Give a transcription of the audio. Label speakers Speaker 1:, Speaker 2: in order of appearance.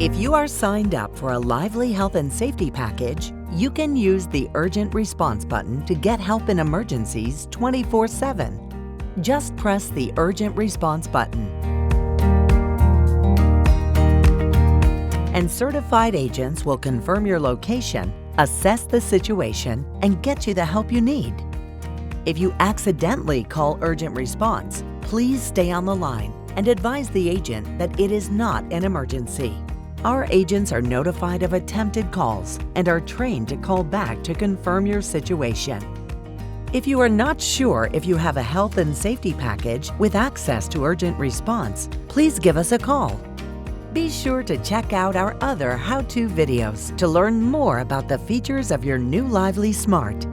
Speaker 1: If you are signed up for a Lively Health and Safety package, you can use the Urgent Response button to get help in emergencies 24/7. Just press the Urgent Response button. And certified agents will confirm your location, assess the situation, and get you the help you need. If you accidentally call Urgent Response, please stay on the line and advise the agent that it is not an emergency. Our agents are notified of attempted calls and are trained to call back to confirm your situation. If you are not sure if you have a health and safety package with access to Urgent Response, please give us a call. Be sure to check out our other how-to videos to learn more about the features of your new Lively Smart.